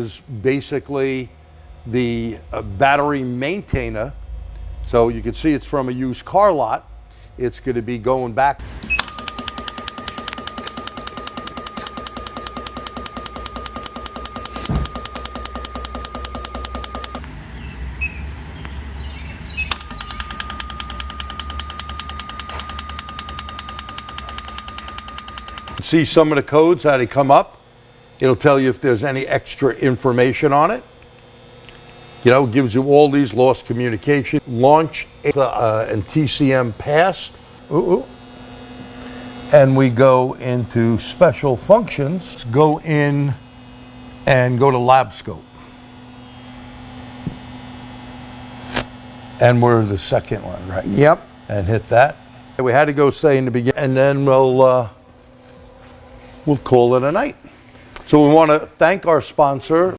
is basically the battery maintainer. So you can see it's from a used car lot. It's going to be going back. See some of the codes, how they come up. It'll tell you if there's any extra information on it. You know, gives you all these lost communication, launch and TCM passed. And we go into special functions. Let's go in and go to lab scope. And we're the second one, right? Yep. And hit that. We had to go say in the beginning, and then we'll call it a night. So we want to thank our sponsor.